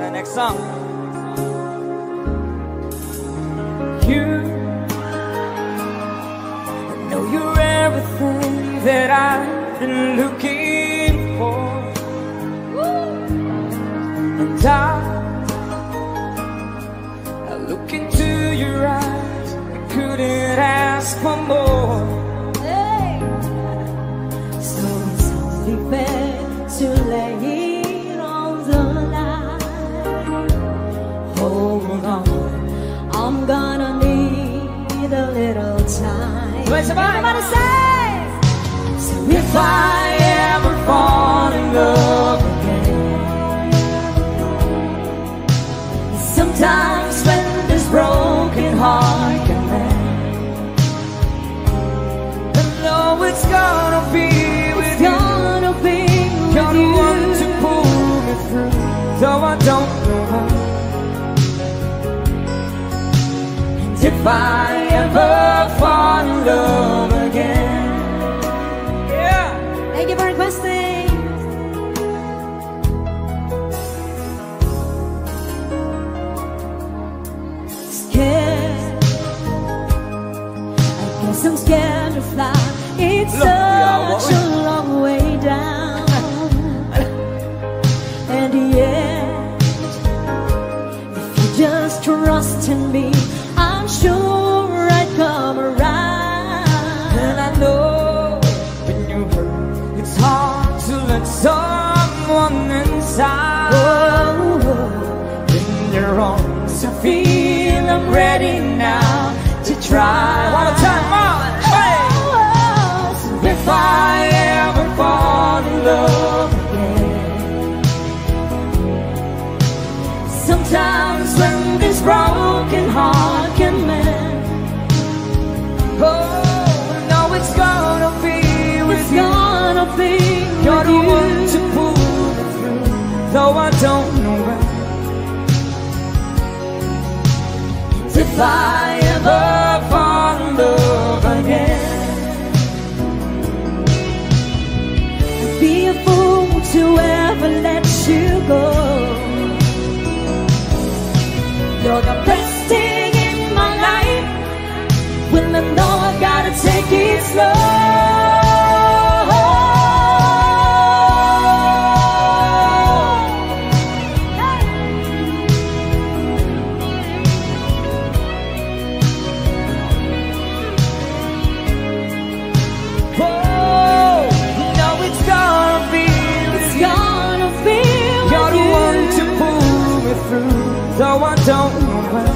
The next song. You know you're everything that I've been looking for, and I look into your eyes, I couldn't ask for more. Hey. So it's only fair to lay it on the line. Hold on, I'm gonna need a little time. Everybody say, so if I ever fall in love again, sometimes when this broken heart can mend, I know it's gonna be with you. You're the one to pull me through, though I don't know how. And if I ever fall in love again, yeah. Thank you for requesting. Scared, I guess I'm scared to fly. It's such a long way down. And yet, if you just trust in me, I'm sure I'd come around. And I know when you hurt, it's hard to let someone inside. In your arms, I feel I'm ready now to try. One more time, on! Hey! So if I ever fall in love again, sometimes when this broken heart can mend, oh, no, it's gonna be with you. You're the one to pull me through, though I don't know when. If I ever fall in love again, I'd be a fool to ever let you go. You're the best thing in my life. Well, I know I gotta take it slow. though I don't know when.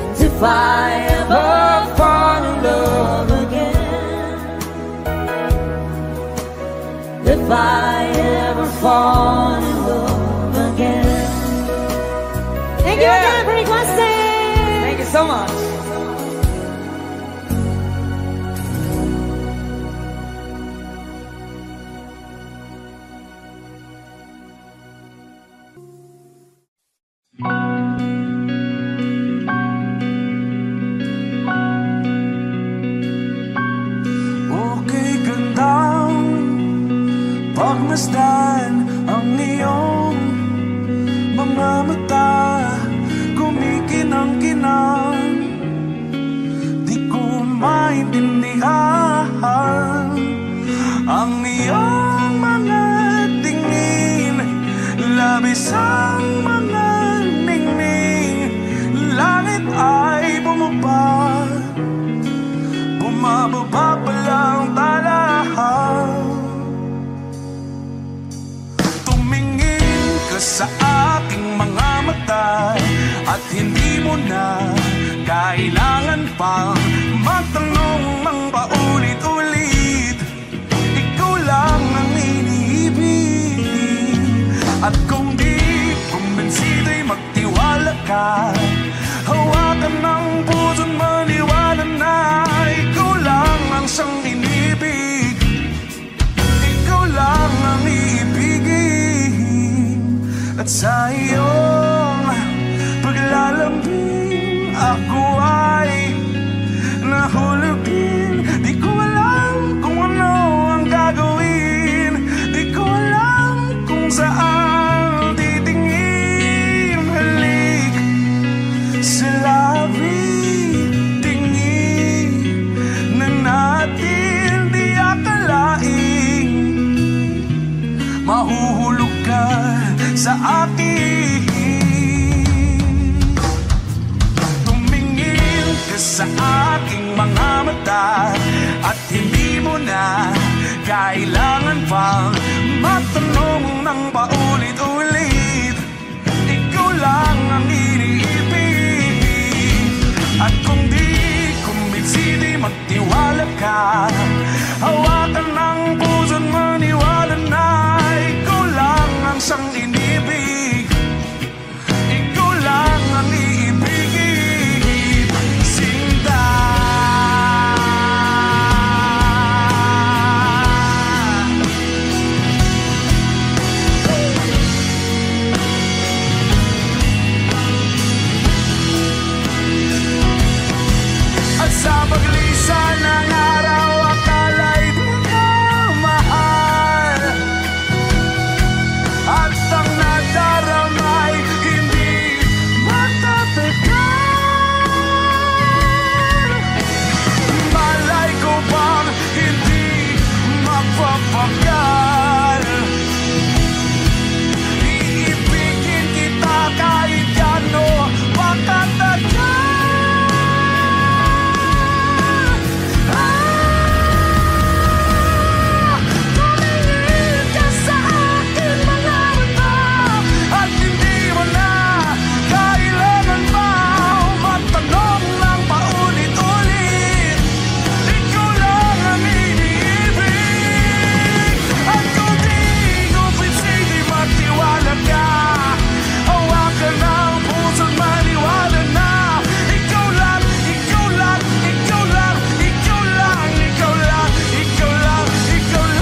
And if I ever fall in love again, if I ever fall in love again. Thank you again for requesting. Thank you so much. Pagmasdan ang iyong mga mata, kumikinang-kinang, di ko maintindihan ang iyong mga tingin, labis ang mga ningning, langit ay bumaba, bumababa pa lang talahan. Sa aking mga mata at hindi mo na kailangan pang magtanong ng paulit-ulit. Ikaw lang ang iniibig, at kung di kumbinsido'y magtiwala ka. Hawakan ng puso't maniwala na ikaw lang ang siyang inibig. Ikaw lang ang iibigin. At sa iyong paglalambing, ako ay nahulugin. Di ko alam kung ano ang gagawin. sa akin. Tumingin ka sa aking mga mata at hindi mo na kailangan pang matanong ng paulit-ulit. Ikaw lang ang iniibig. At kung di kumbinsi, di magtiwala ka. Hawakan ng puso't maniwala na ikaw lang ang siyang inibig. Ikaw lang ang iibigin, Sinta. At sa paglisan ng araw, akala'y di ka mahal. At ang nadaramay hindi matatagal. Malay ko bang hindi mapapagal. Iibigin kita kahit gano makatagal. Tumingin ka sa akin mga mata at hindi mo na kailangan pa matanong ng paulit-ulit. Ikaw lang ang iniibig. At kung di kumbinsi, di magtiwala ka. Hawakan ng puso't maniwala na ikaw lang, ikaw lang, ikaw lang, ikaw lang, ikaw lang, ikaw lang, ikaw lang.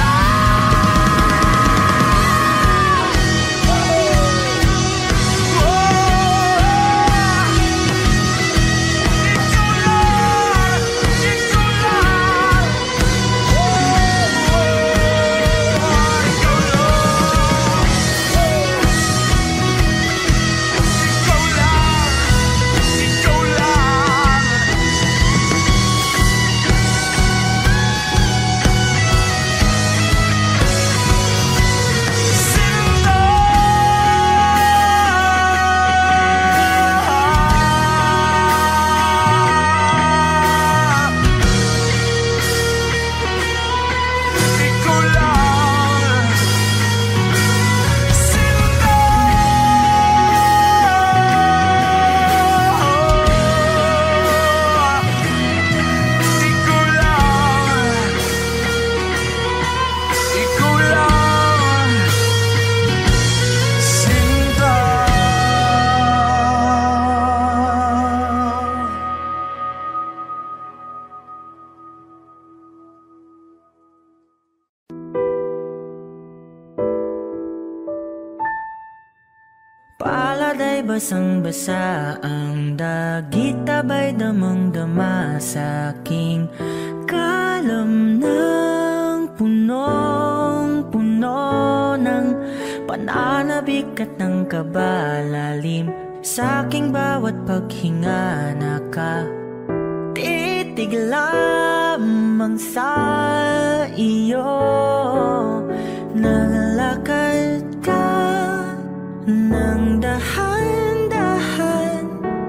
Paladay basang-basa ang dagit, tabay damang-dama sa aking kalam ng punong-puno ng pananabik at ng kabalalim. Sa aking bawat paghinga nakatitig lamang sa iyo. Nalakad ka nang dahan-dahan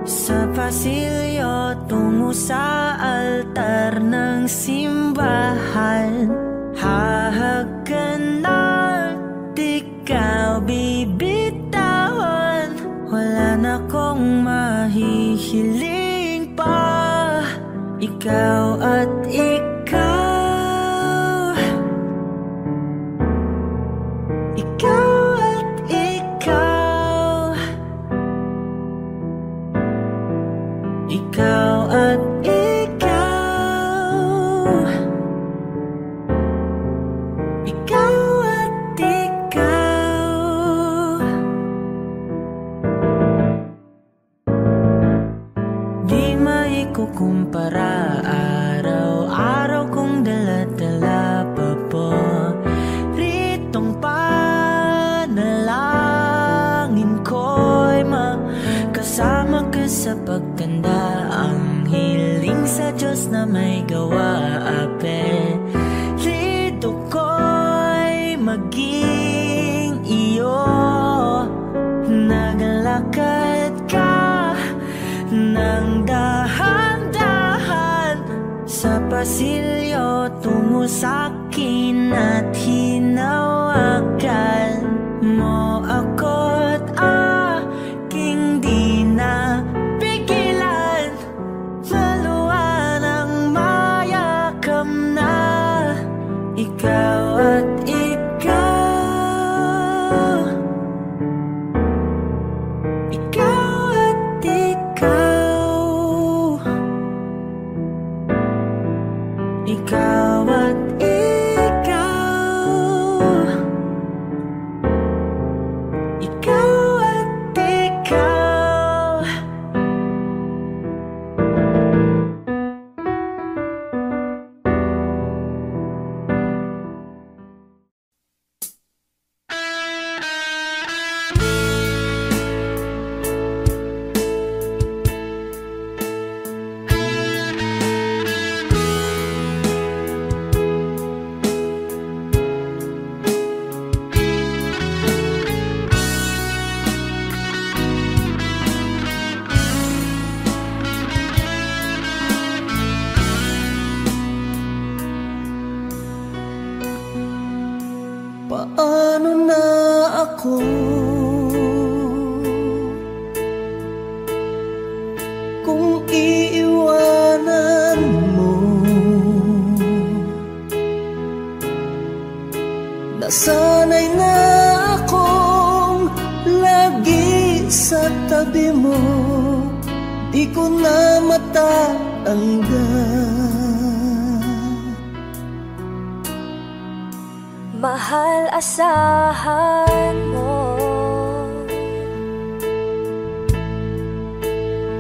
sa pasilyo tungo sa altar ng simbahan. Hahagan at ikaw bibitawan, wala na kong mahihiling pa. Ikaw at ikaw, ikaw at ikaw, ikaw at ikaw, ikaw at ikaw. Di maikukumpara, araw-araw kong dala-dala pa po ritong panalangin ko'y makasama ka sa pagtanda. Ang hiling sa Diyos na may gawa, apelido ko'y maging iyo. silyo tungo sa'kin at hinawakan mo ako't aking di na pigilan. Maluwan ang mayakap na ikaw at ikaw. Ikaw at ikaw. Ikaw at ikaw. Ikaw at ikaw. Paano na ako kung iiwanan mo? Nasanay na akong lagi sa tabi mo, di ko na matatanggal. Mahal, asahan mo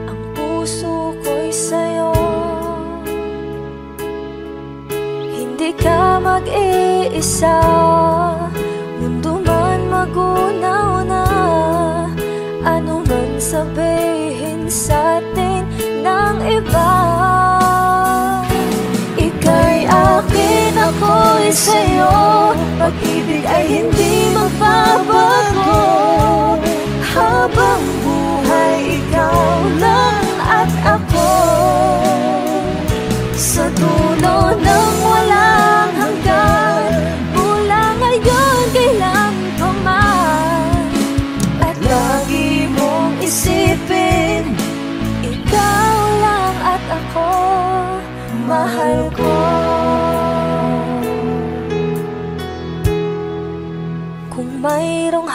ang puso ko'y sa'yo. Hindi ka mag-iisa, mundo man magunaw na. Ano man sabihin sa'tin ng iba, ika'y akin, ako'y sa'yo. Pag-ibig ay hindi magbabago, habang buhay ikaw lang at ako. Sa dulo ng walang hanggan, mula ngayon kailan pa man. At lagi mong isipin, ikaw lang at ako, mahal ko. Mayroong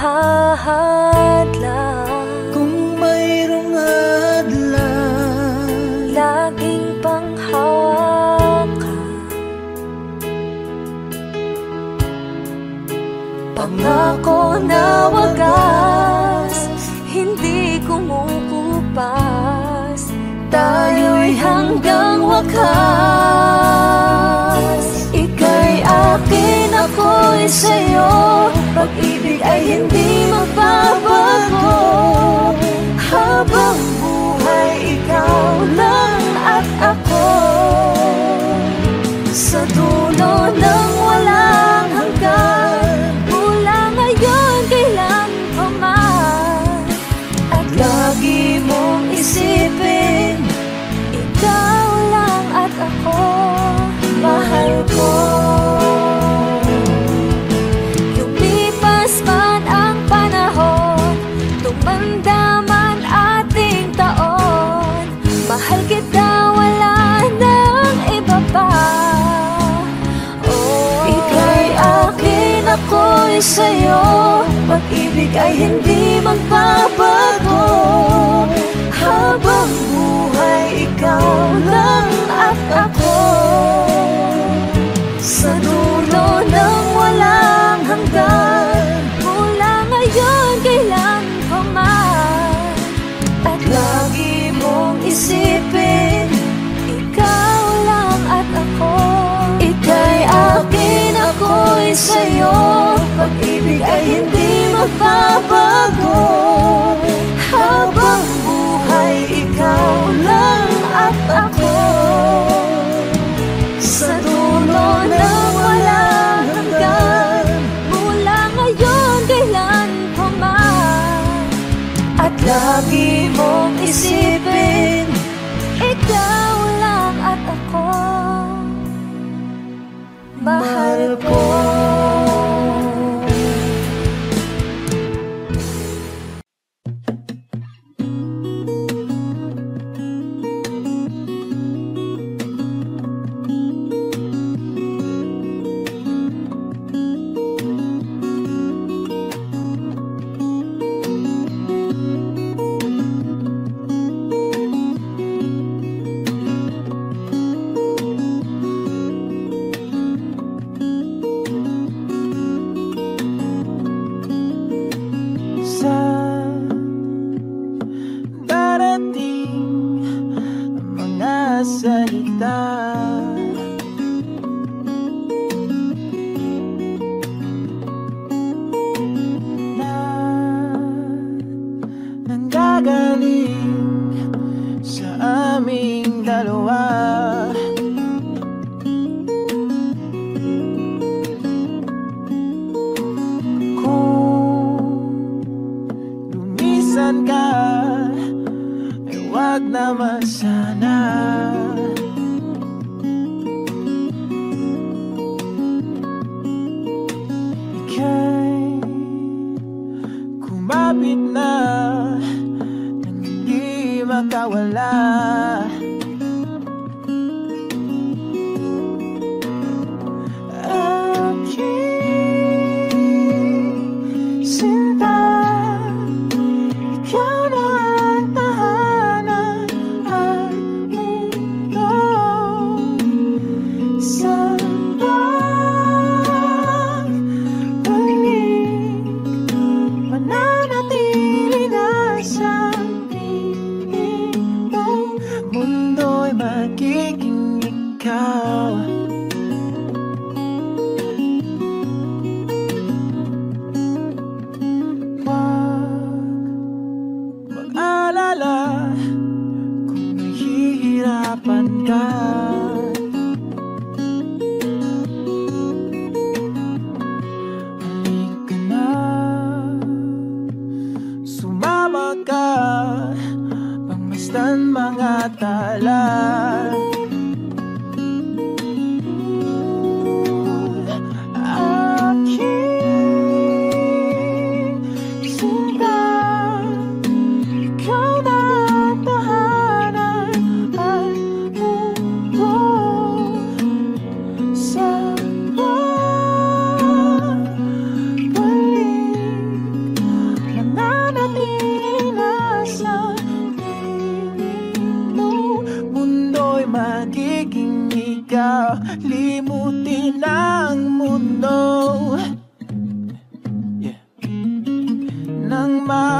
hadlang, kung mayroong hadlang, laging panghawakan. Pangako na wagas, hindi kumukupas, tayo'y hanggang wakas. Ika'y akin, ako'y sa'yo. Pag-ibig ay hindi magbabago, habang buhay ikaw lang at ako. Sa dulo ng walang hanggan, mula ngayon kailan pa man. At lagi mong isipin, ikaw lang at ako, mahal ko. Tumanda man ating taon, mahal kita, wala nang iba pa. Oh, ika'y akin, ako'y sa'yo. Pag-ibig ay hindi magbabago, habang buhay ikaw lang at ako. Sa dulo ng walang hanggan, mula ngayon kailan pa man. At lagi mong isipin, ikaw lang at ako. Ika'y akin, ako'y sa'yo. Pag-ibig ay hindi magbabago, habang buhay ikaw lang at ako. Sa dulo ng walang hanggan, mula ngayon kailan pa man. At lagi mong isipin, ikaw lang at ako,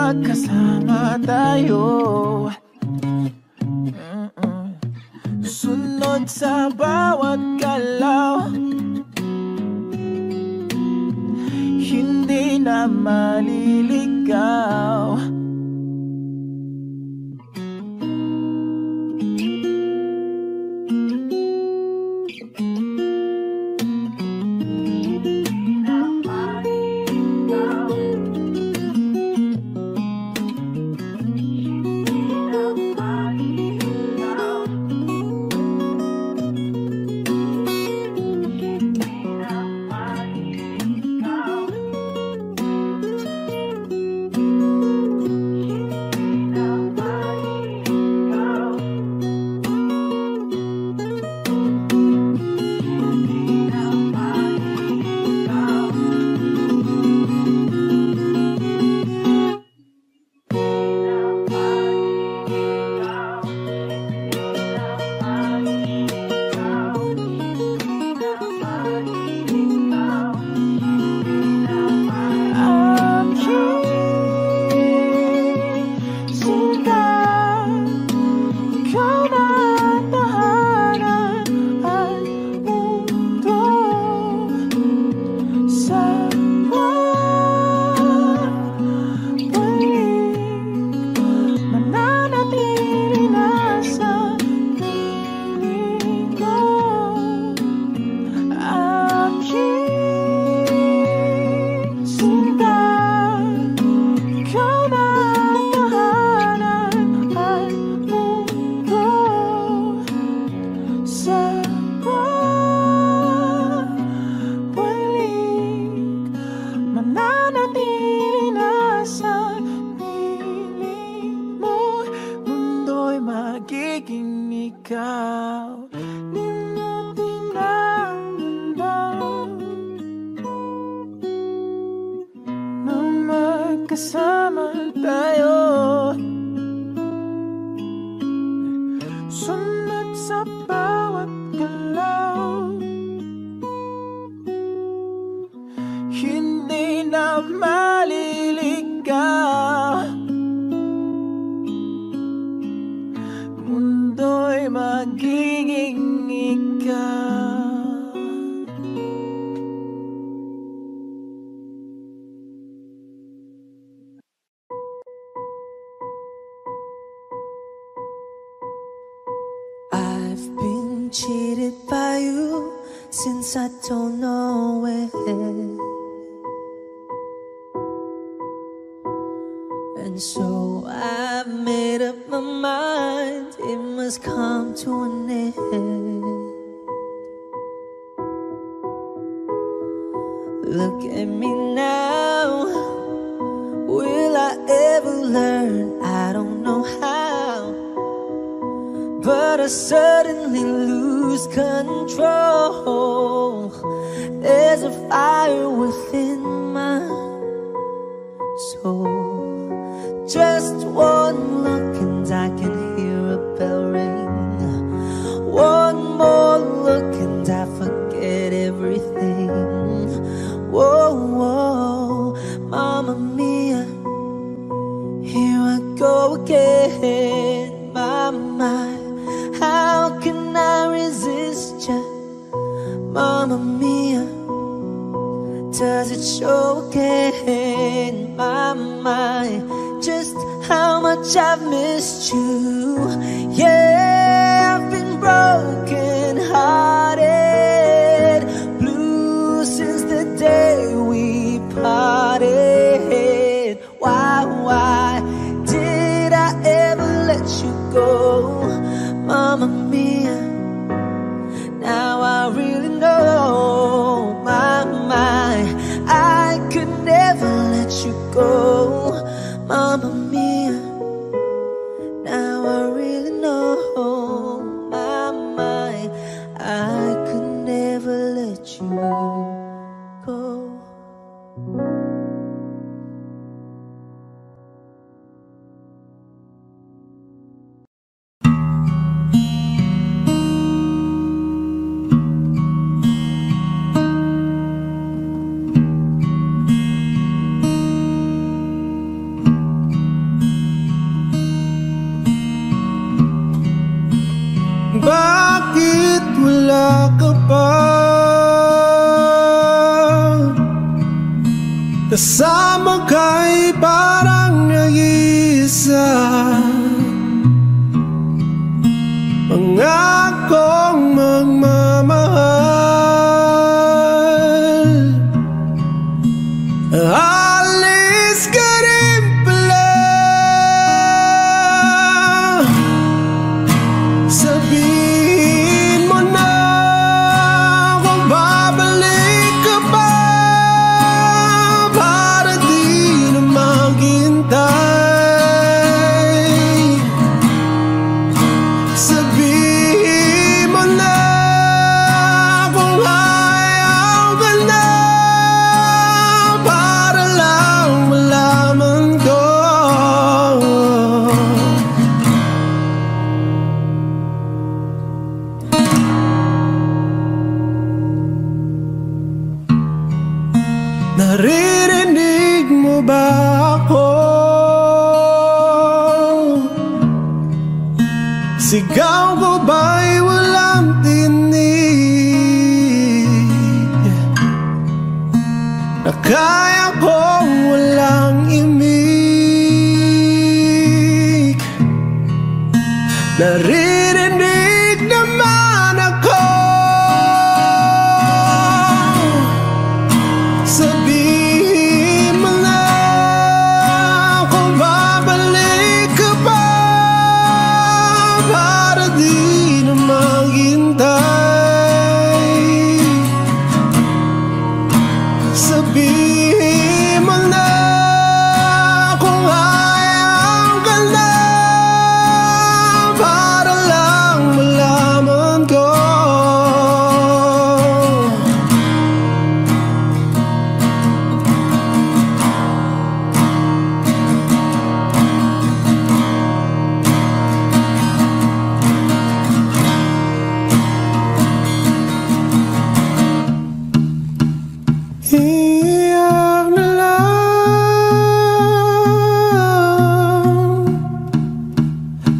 magkasama tayo. Sunod sa bawat galaw, hindi na maliligaw. Kasama tayo, sunod sa bawat galaw, hindi na maliligaw. Mundo'y magiging ikaw. I've been cheated by you since I don't know when, and so I've made up my mind it must come to an end. Look at me now, will I ever learn? I don't know how, but I suddenly lose control. There's a fire within my soul. Just one look and I can hear a bell ring. One more look and I forget everything. Whoa, whoa, Mamma Mia, here I go again. My, my, how can I resist ya? Mamma Mia, does it show again? My, just how much I've missed you. Yeah, I've been broken hearted, blue since the day we parted. Why did I ever let you go? Mamma Mia, now I really know. My, I could never let you go. Mamma Mia, now I really know. My, I Kasama ka'y parang nag-iisa, pangakong magmamahal. Alis ka rin pala, sabihin mo na kung babalik ka pa, para di na maghintay. Sabihin mo na kung ayaw ka na, para lang malaman ko. Naririnig mo ba ako? Sigaw ko ba'y walang tinig, na kaya kong walang imig? Naririnig naman ako. Sabihin mo na kung babalik ka pa, para di na maghintay. Sabihin mo na kung ayaw ka na, para lang malaman ko. Iyak na lang,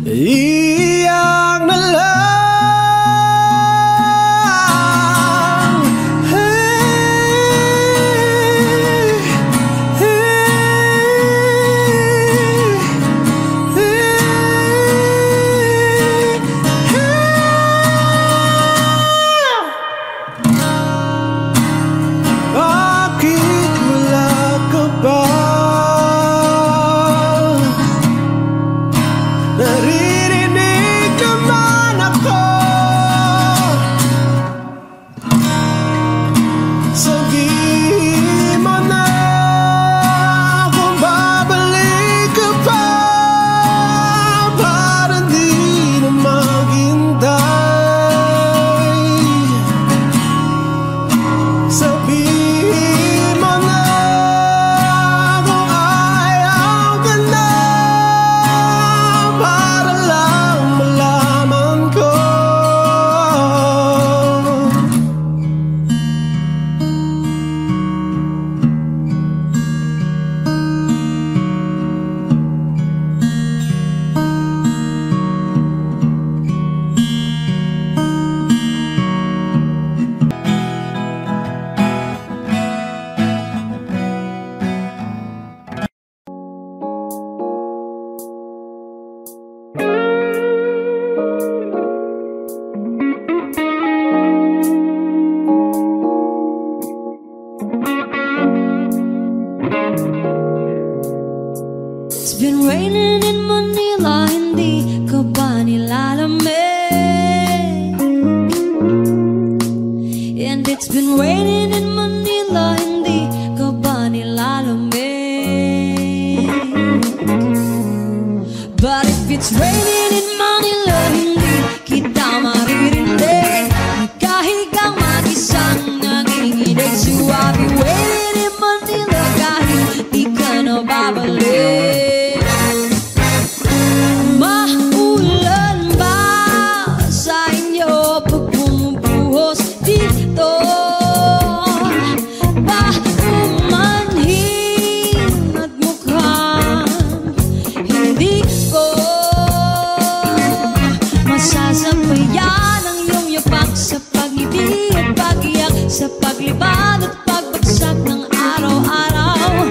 iyak na lang. Hey, bakit wala ka ba? Naririnig naman ako. Sabihin mo na kung babalik ka pa, para di na maghintay. Sabihin mo na kung ayaw ka na, para lang malaman ko. It's been raining in Manila, hindi ka ba nilalamig? And it's been raining in Manila, hindi ka ba nilalamig? But if it's raining in Manila, hindi kita maririnig. Nagkahigang mag-isang nanginginig. So I'll be waiting in Manila kahit di ka na babalik. Maulan ba sa inyo pag bumubuhos dito? Ba umanhin at mukhang hindi ko masasabayan ang iyong yapak sa pag-ibig at pag-iyak, sa paglibad at pagbagsak ng araw-araw.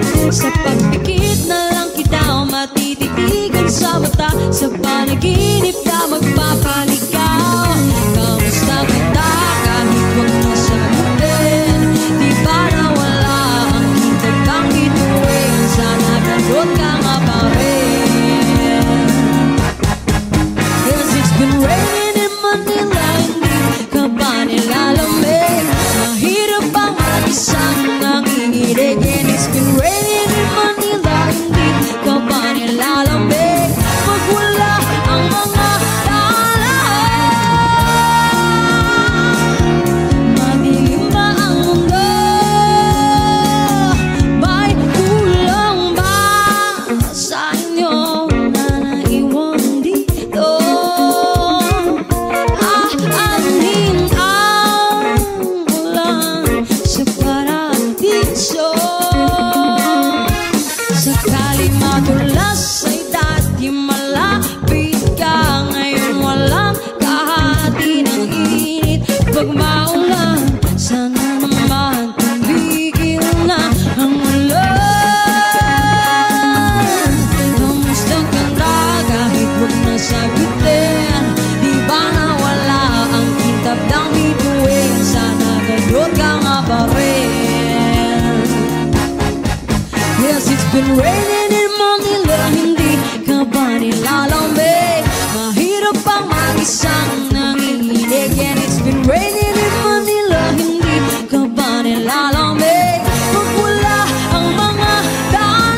been raining in Manila, hindi ka ba nilalamig? Mahirap ang mag-isang nanginginig. And it's been raining in Manila, hindi ka ba nilalamig? Pag wala ang mga daan,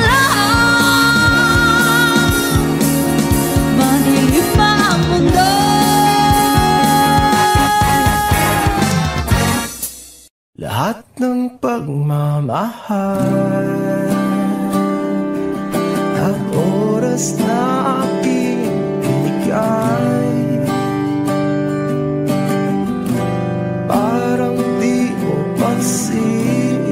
madilim pa ang mundo. Lahat ng pagmamahal at oras na aking binigay, parang di mo pansin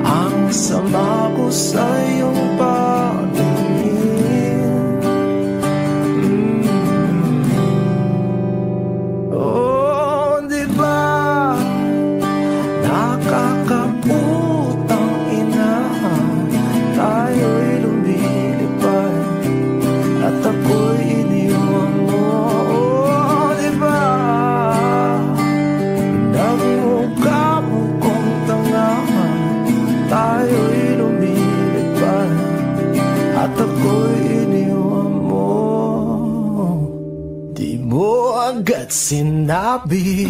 ang sama ko sa iyong paningin. Oh, di ba nakakaputang ina, tayo'y lumilipad at ako'y iniwan mo. Oh, di ba nagmukha mo kong tanga, tayo'y lumilipad at ako'y iniwan mo. Di mo agad sinabi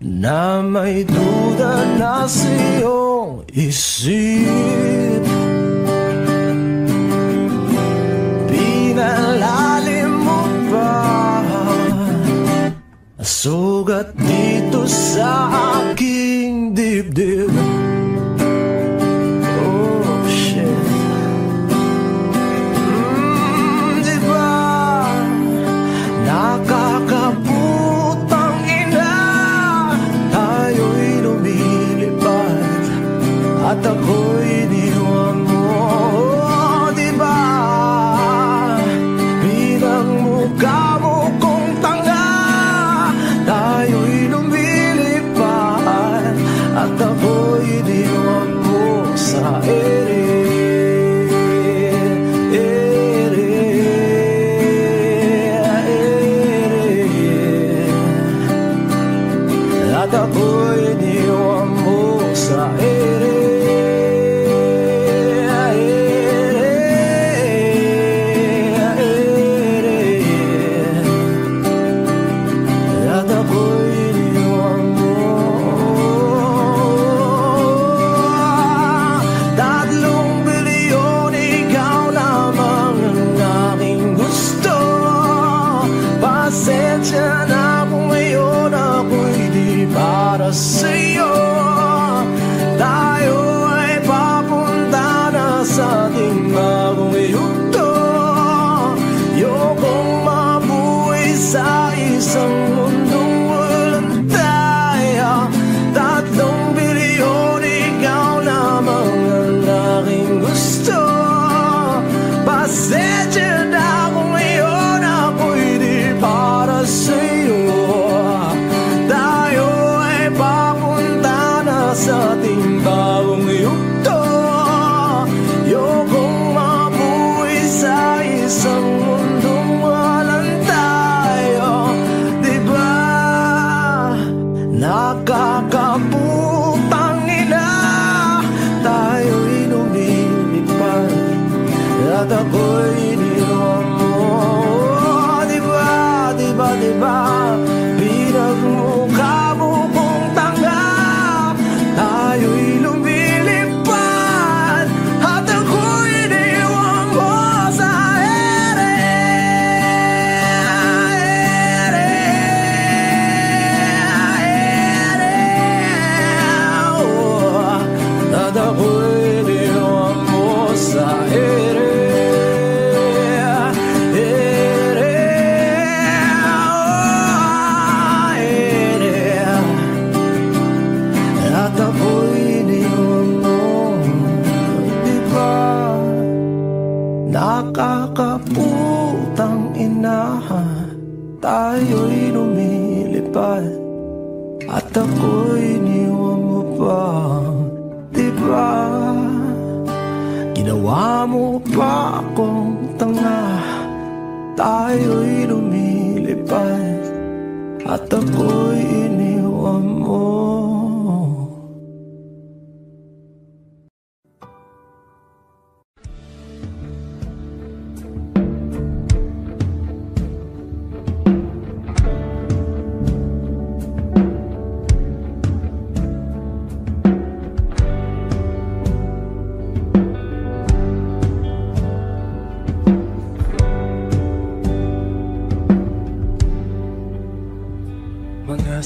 na may duda na sa iyong isip, pinalalim mo ba sugat dito sa aking dibdib? Oh shit, di ba nakakaputang ina, tayo'y lumilipad at ako'y iniwan mo. Oh, di ba pinagmukha mo kong tanga, tayo'y lumilipad at ako'y iniwan mo sa ere. At ako'y iniwan mo sa ere. At ako'y iniwan mo. 3 bilyon, ikaw lamang ang aking gusto. Pasensya na kung ngayon ako'y di para sa'yo. Tayo ay papunta na sa ating bagong yugto. Ayokong mabuhay sa isang mundong walang tayo. 3 bilyon, ikaw lamang ang aking gusto. Pasensya na kung ngayon ako'y di para sa'yo. Tayo ay papunta na sa ating bagong yugto. Ayokong mabuhay sa isang mundong walang tayo. Di ba nakakaputang ina, tayo'y lumilipad at ako'y iniwan mo. Di ba, di ba, di ba pinagmukha mo kong tanga, tayo'y lumilipad at ako'y iniwan mo sa ere. Oh, at ako'y iniwan mo sa ere. At ako'y iniwan mo. Di ba nakakaputang ina, tayo'y lumilipad at ako'y iniwan mo pa. Di ba ginawa mo pa akong tanga, tayo'y lumilipad at ako'y iniwan mo.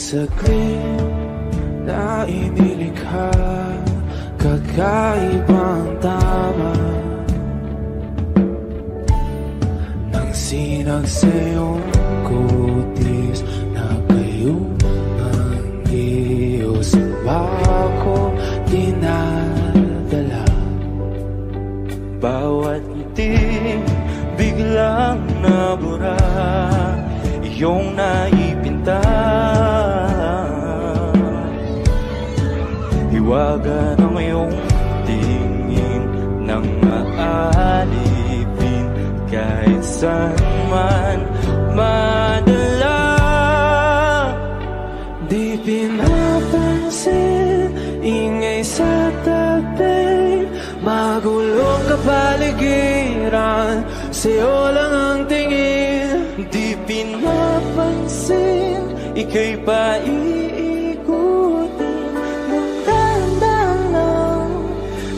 saglit na inilikha, kakaibang tama nang sinag sa iyong kutis na kayo ang Diyos. Bako dinadala, bawat ngiti biglang nabura, iyong naipinta. Hiwaga ng iyong tingin nang maalipin, kahit saan man madala. Di pinapansin, ingay sa tabi, magulong kapaligiran, sa'yo lang ang tingin. Di pinapansin, ika'y paiikutin ng dahan-dahan lang,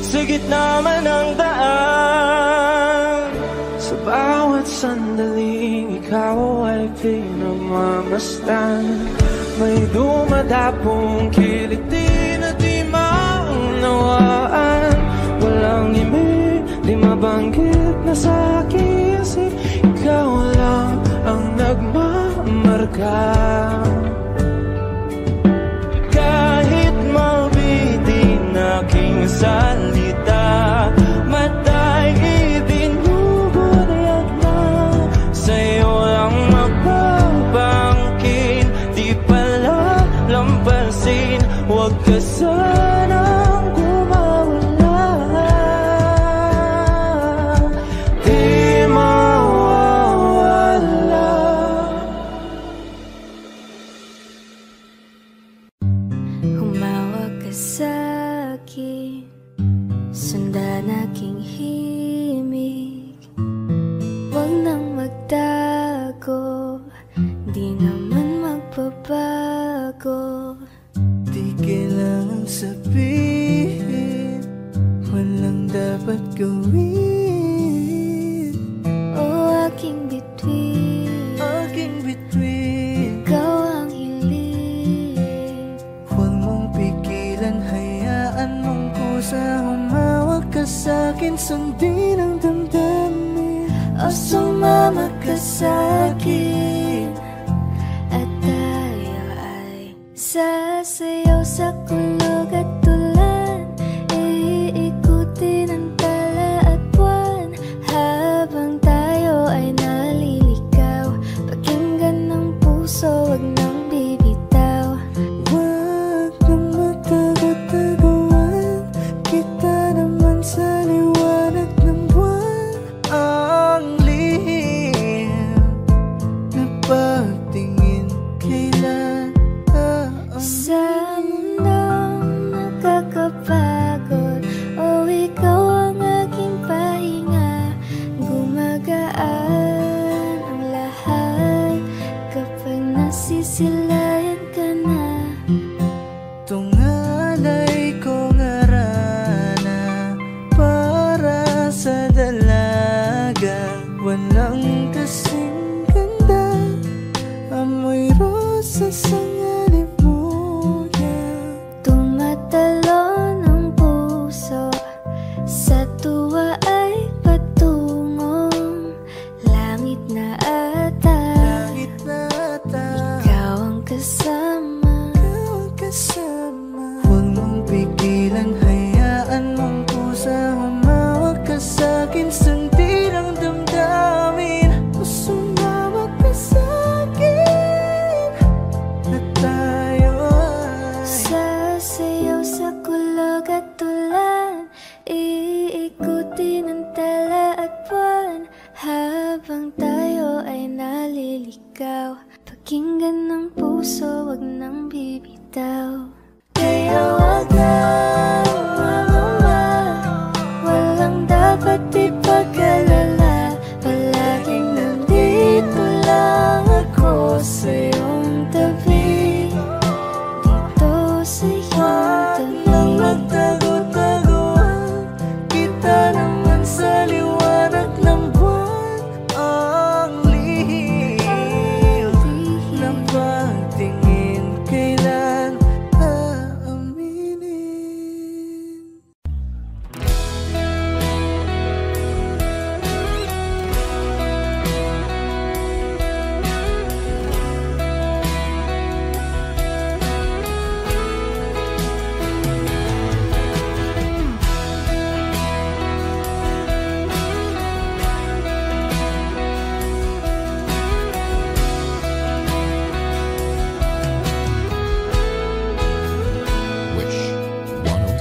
sa gitna man ng daan. Sa bawat sandaling ikaw ay pinagmamasdan, may dumadapong kiliti na di maunawaan. Walang imig, di mabanggit na sa aking isip, ikaw lang ang nagmamarka. Kahit mabitin aking salita, matay ibinubunayag na, sa'yo lang magbabangkin. Di pala lampasin, huwag ka sanang gumawala. Di mawawala. Humawak ka sa'kin, sundan aking himig, huwag nang magtago, di naman magbabago. Di kailangan sabihin, walang dapat gawin. O aking bituin, ikaw ang hiling. Huwag mong pigilan, hayaan mong kusa. Humawak ka sa'kin, sundin ang damdamin. O sumama ka sa'kin, at tayo ay sasayaw sa kulog at tulan. Iikutin ang tala at buwan, habang tayo ay naliligaw. Pakinggan ng puso, wag nang bibitaw. Huwag nang matagot-taguan, kita naman sa liwanag ng buwan. Ang lihim na pagtingin, kailan Sa mundong nakakapagod, o ikaw ang aking pahinga. Gumagaan ang lahat kapag nasisilayan ka na. tungalay ko ngarana para sa dalaga. Walang kasing ganda, amoy rosas ang alibuyan. Tumatalon ang puso, sa tuwa ay patungong langit na ata. Langit na ata, Ikaw ang kasama. ikaw ang kasama. Huwag mong pigilan, hayaan mong kusa. Humawak ka sa'kin, sundin ang damdamin. O sumawak ka sa'kin, at tayo ay Sasayaw sa kulog at tulan, iikutin ang tala at buwan, habang tayo ay naliligaw. Pakinggan ng puso, wag nang bibitaw. Kaya wag na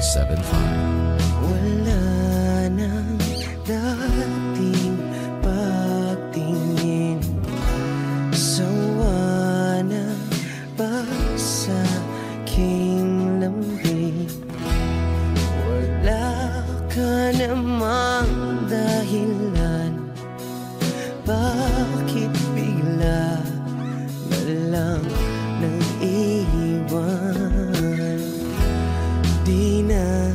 Wala nang dating pagtingin, sawa na ba sa aking lambing? Wala ka namang dahilan, bakit bigla na lang nang iwan? Di na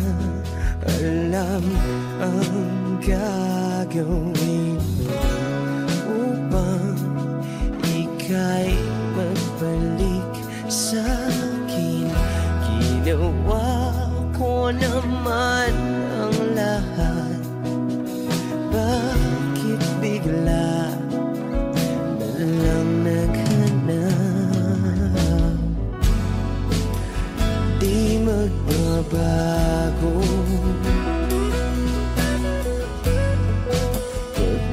alam ang gagawin upang ika'y magbalik sa'kin. Ginawa ko naman ang lahat, bakit bigla na lang naghanap? Di magbabago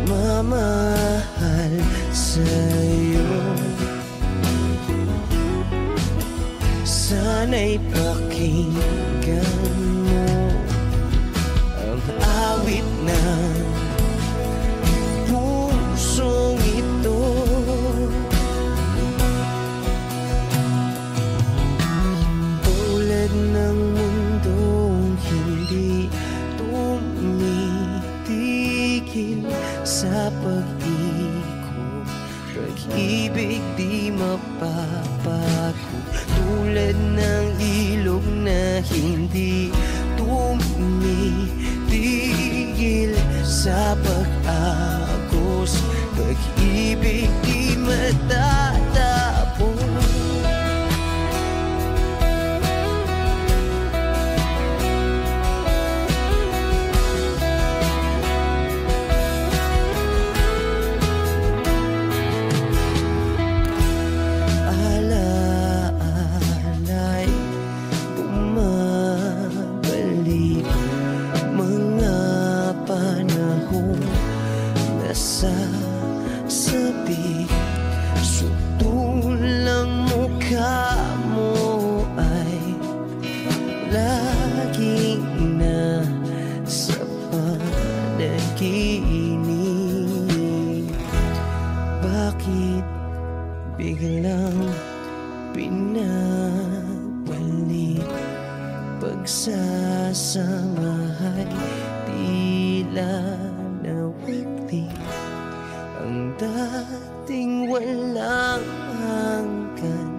pagmamahal sa'yo. Sana'y pakinggan mo ang awit ng pusong ito. Tulad ng mundong hindi tumitigil sa pag-ikot, pag-ibig di mapapago. Tulad ng ilog na hindi tumitigil sa pag-agos, pag-ibig di matatapos. Sabi, sutulang mukha mo ay laging na sa panaginip. Bakit biglang pinabalik? Pagsasamahay tila nawagli, ang dating walang hanggan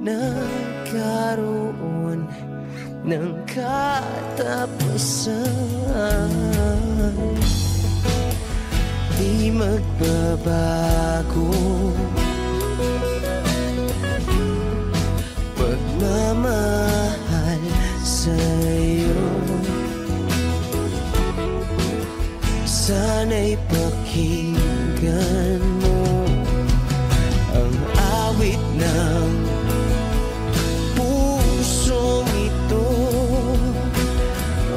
nagkaroon ng katapusan. Di magbabago pagmamahal sa'yo. Sana'y pakinggan mo ang awit ng pusong ito.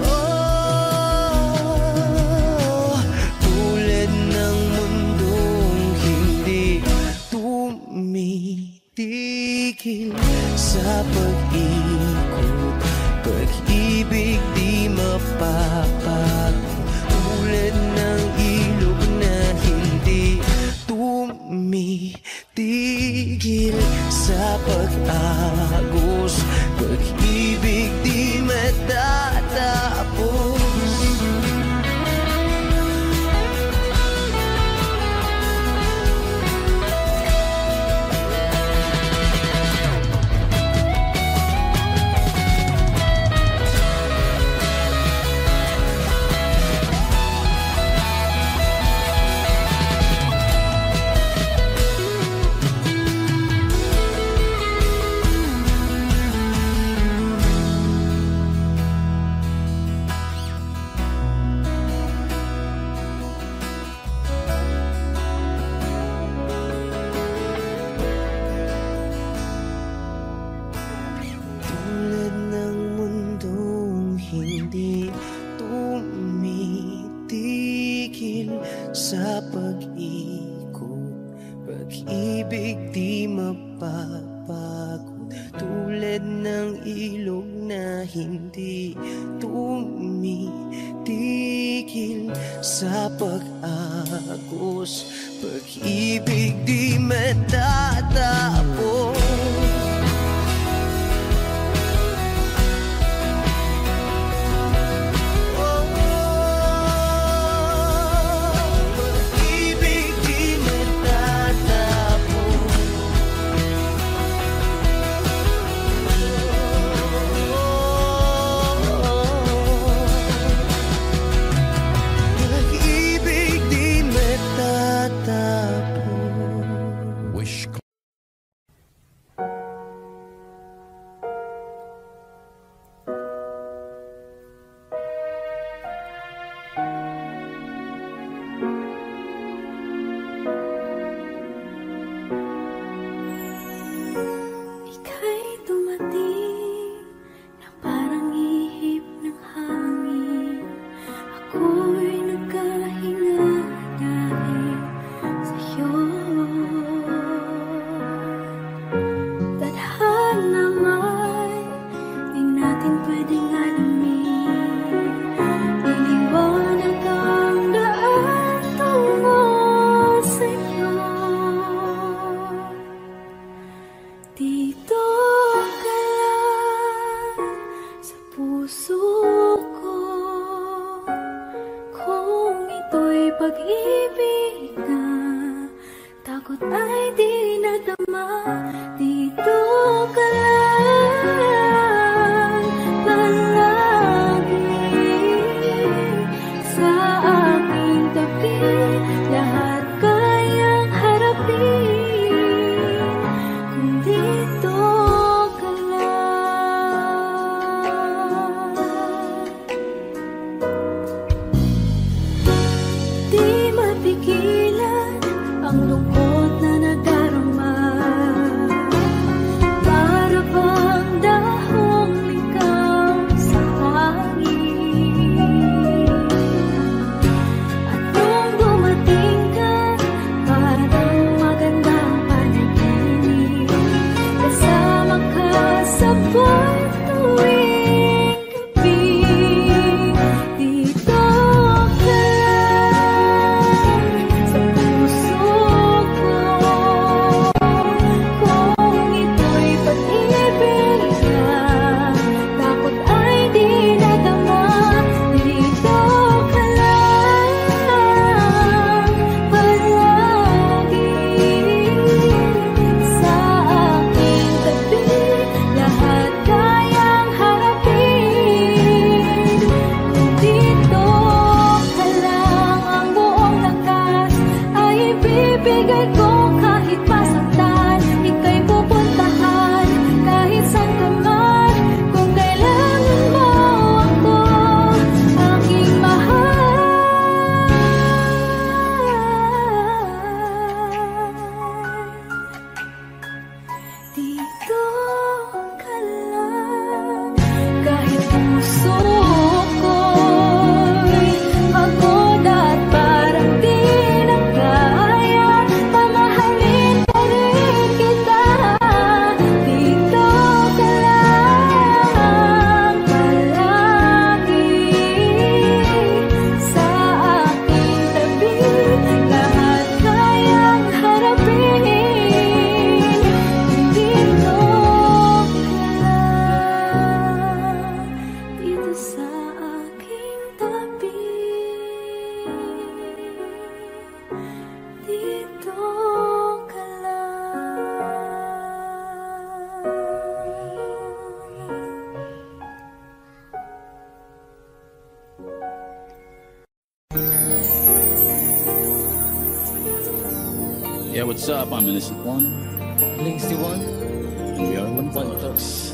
Oh, tulad ng mundong hindi tumitigil sa pag-ikot, pag-ibig di mapapago. Tulad ng ilog na ilog na hindi tumitigil sa pag-agos. Pag-ibig di matatapos. Yeah, what's up? I'm Innocent One. Linksy One. And we are One Talks.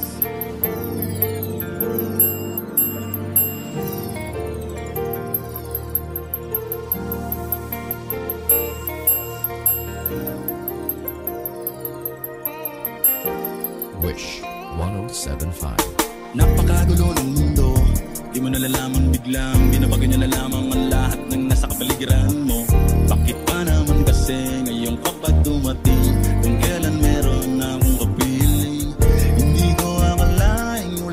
Wish 107.5. Napakagulo ng mundo, di mo nalalaman biglang binabago niya na lamang ang lahat ng nasa kapaligiran mo. Bakit pa naman kasi ngayon kapag dumating kung kailan meron na akong kapiling? Hindi ko akalaing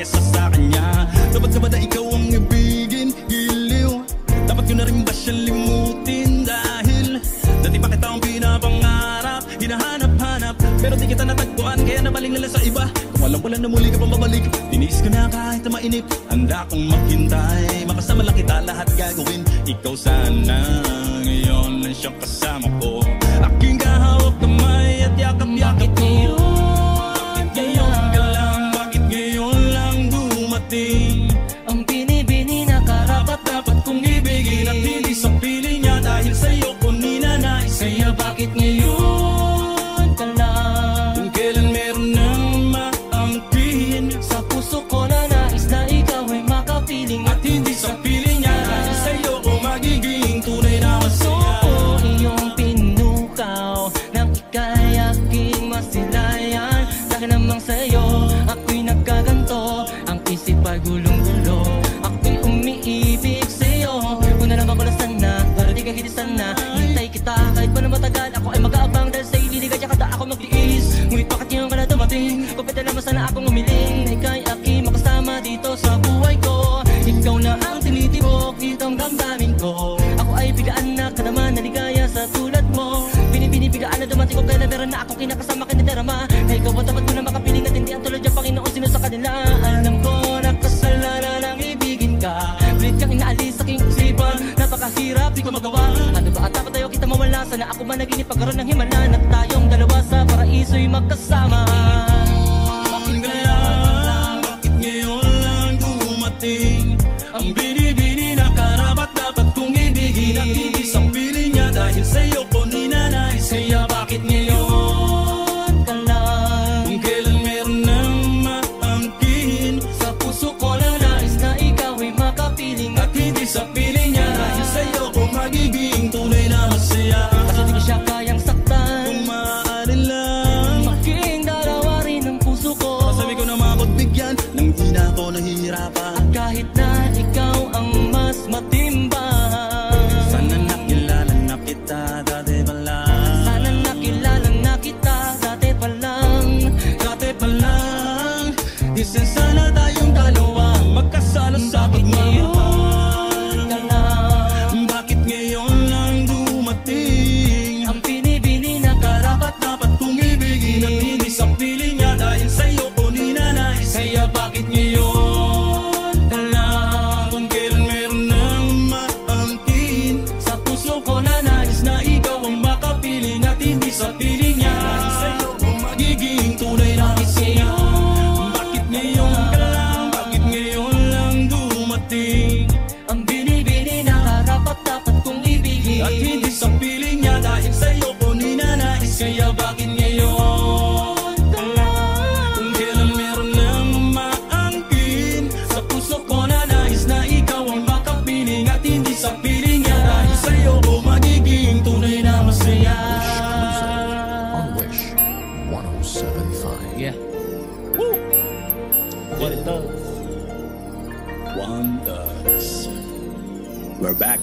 kesa sa kanya. Dapat ka ba na ikaw ang ibigin? Giliw, dapat ko na rin ba siyang limutin? Dahil dati pa kita ang pinapangarap, hinahanap-hanap, pero di kita natagpuan, kaya nabaling nila sa iba. Kung alam ko lang na muli ka pang babalik, tiniis ko na kahit na mainip. Handa kong maghintay, makasama lang kita, lahat gagawin. Ikaw sana, ngayon lang siyang kasama ko. Aking kahawak kamay at yakap-yakap ko. Bakit ngayon ka lang, bakit ngayon lang dumating? Ang binibini na karapat-dapat kong ibigin, at hindi sa piling niya dahil sa'yo ko ninanais. Kaya bakit ngayon ka lang? Kung kailan meron nang maangkin, Sa puso ko na nais na ikaw ay makapiling, at hindi sa piling niya dahil sa'yo ko magiging tunay na masaya. Oo, iyong pinukaw nang ika'y aking masilayan. Dahil namang sa'yo ako'y nagkaganto, ang isip ay gulong-gulo, ako'y umiibig sa'yo. Kung nalaman ko lang sana, para di ka hilisan na, hintay kita kahit pa na matagal. Ako ay mag-aabang dahil sa ililigay siya kada ako magtiis. Ngunit bakit ngayon ka na dumating? Kung pwede naman sana akong umiling, na ika'y aking makasama dito sa buhay ko. Ikaw na ang tinitibok ditong damdamin ko. Ako ay bigaan na ka naman, naligaya sa tulad mo. Binibigaan na dumating ko, kaya na meron na akong kinakasama kinaderama. Na ikaw ang dapat mo na makapiling, at hindi ang tulad yung Panginoon sino sa kanila. Alam ko na kasalanan ang ibigin ka, pilit kang inaalis sa aking isipan. Napakahirap, di ko magawa. Ano ba at dapat tayo kita mawala? Sana ako managinip pagkaroon ng himalan, at tayong dalawa sa paraiso'y magkasama. bakit kaya, bakit ngayon lang dumating? Ang binibini na karapat-dapat kong ibigin, at hindi sa piling niya dahil sa'yo ko ninanais. Kaya bakit ngayon ka lang? Kung kailan meron nang maangkin, Sa puso ko na nais na ikaw ay makapiling, at hindi sa piling niya dahil sa'yo ko magiging tunay na masaya. kasi di ko siya kayang saktan. Kung maaari lang, Maging dalawa rin ang puso ko, sabi ko na mapagbigyan nang di na ako nahihirapan. kahit na ikaw ang mas matimbang. Sana nakilala na kita dati pa lang. Sana nakilala na kita dati pa lang. Dati pa lang, isang sana tayong dalawa magkasala sa pagmamahal. Ka lang. Bakit ngayon lang dumating? Ang binibini na Karapat-dapat kong ibigin, at hindi sa piling niya dahil sa'yo ko ninanais. kaya bakit ngayon ka lang? Kung kailan meron nang maangkin, Sa puso ko na nais na ikaw ang makapiling, at hindi sa piling niya dahil sa'yo ko magiging tunay na masaya. Bakit ngayon ka lang, bakit ngayon lang dumating? ang binibini na karapat-dapat kong ibigin, At hindi sa piling niya dahil sa'yo ko ninanais. kaya bakit ngayon ka lang? Kung kailan meron nang maangkin, Sa puso ko na nais na ikaw ang makapiling, at hindi sa piling niya dahil sa'yo ko magiging tunay na masaya. On Wish 107.5. Yeah. What it does. Wonders. We're back.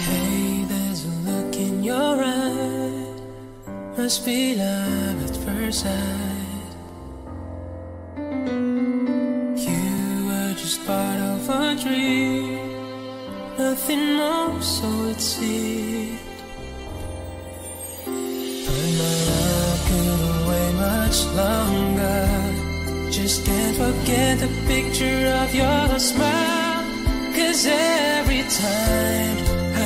Hey, there's a look in your eye. Must be love at first sight. You were just part of a dream, nothing more, so it seemed. But my love could wait much longer. Just can't forget the picture of your smile. 'Cause every time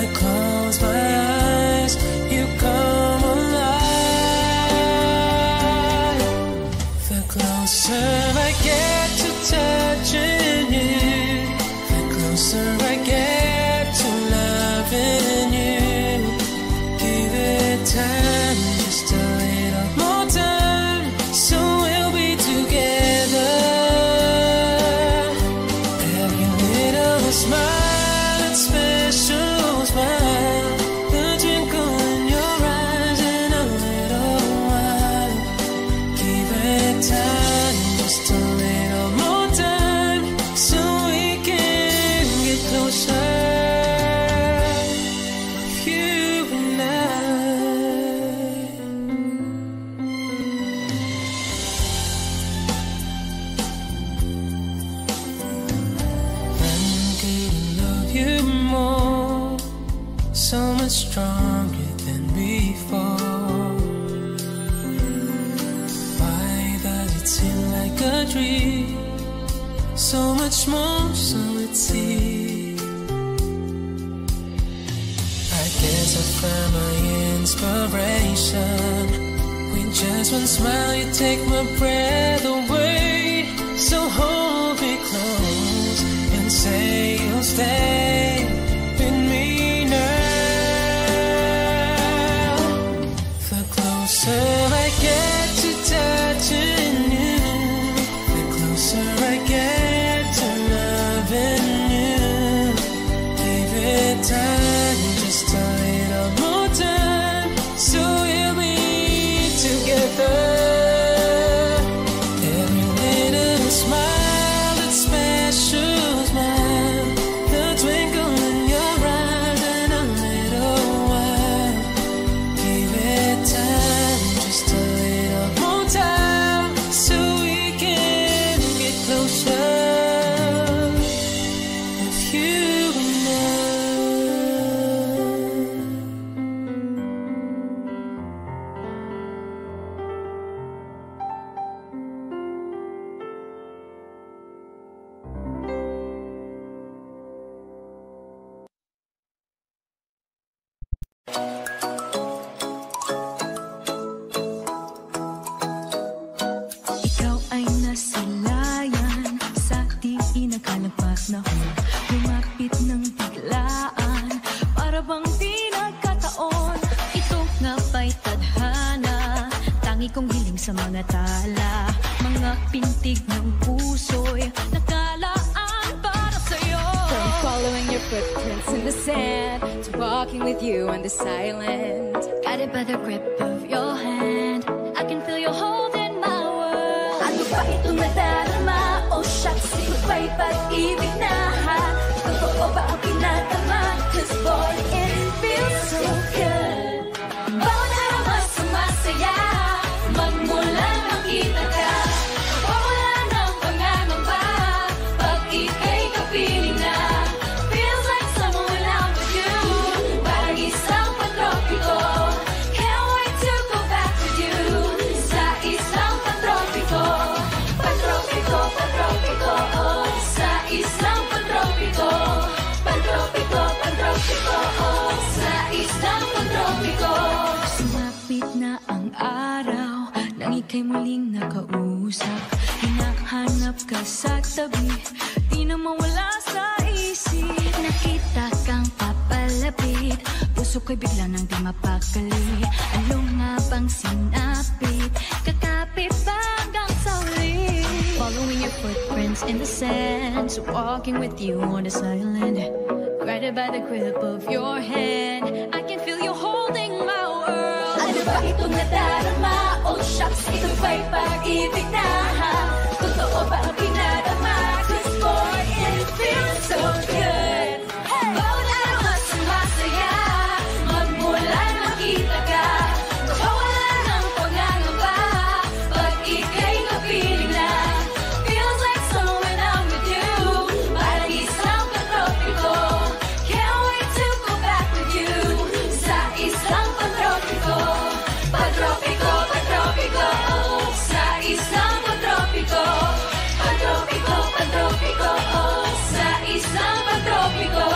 I close my eyes, you come alive. The closer I get to touching you, the closer I get to loving you. Give it time, just a little more time, so we'll be together. Every little smile, that special smile, the twinkle in your eyes in a little while. Give it time, just a so much stronger than before. Why does it seem like a dream? So much more, so it seems. I guess I found my inspiration. With just one smile you take my breath away. So hold me close and say you'll stay with me now. The closer I get to touching you, the closer I get to loving you. Give it time, just a little more time, so we'll be together. Every little smile, that special smile, the twinkle in your eyes in a little while. Give it time, just a little more time, so we can get closer with you and I. Ikaw ay nasilayan sa di inakalagpas na lumapit ng biglaan, para bang di nagkataon. Ito nga ba'y tadhana, tangi kong hiling sa mga tala, mga pintig ng puso'y nakalaan para sa'yo. From following your footprints in the sand to walking with you on the silent, Guided by the grip of your hand, I can feel your hold in my world. ano ba itong nadarama? Oh shucks, ito ba'y pag-ibig na ha? Totoo ba ang pinatama? 'Cause boy, it feels so good. Bawat araw mas sumasaya, magmulan makita ka. Wala ng pangangamba, pag ika'y kapiling na. Feels like someone when I'm with you, parang isang pantropiko. Can't wait to go back with you, sa isang pantropiko. Pantropiko, pantropiko, oh, sa isang pantropiko. Pantropiko, pantropiko, oh, sa isang pantropiko. Sumapit na ang araw nang ika'y muling nakausap. Hinahanap ka sa tabi, di na mawala sa isip. Nakita kang papalapit, puso ko'y bigla nang di mapakali. Ano nga bang sinapit, kakapit ba hanggang sa huli? Following your footprints in the sand, so walking with you on the silent, guided by the grip of your hand, I can feel you holding my world. Ano ba itong nadarama? Oh shucks, ito ba'y pag-ibig na ha? Totoo ba ang pinadama? 'Cause boy, it feels so good. Bawat araw mas sumasaya, magmulan makita ka. Wala ng pangangamba, pag ika'y kapiling na. Feels like summer when I'm with you, parang isang pantropiko. Can't wait to go back with you, sa isang pantropiko. Pantropiko, pantropiko, oh, sa isang pantropiko. Pantropiko, pantropiko, oh, sa isang pantropiko.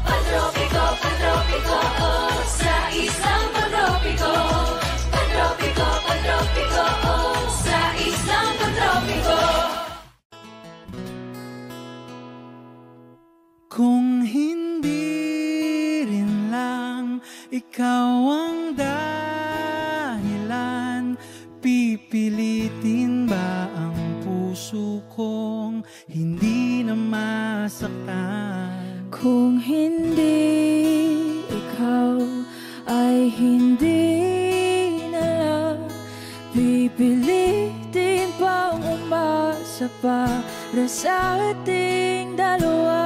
Pantropiko, pantropiko, oh, sa isang pantropiko. Pantropiko, pantropiko, oh, sa isang pantropiko. Kung hindi rin lang ikaw ang dahilan, pipilitin ba ang puso kong hindi na masaktan? Kung hindi ikaw ay hindi na lang, pipilitin pang umasa para sa ating dalawa.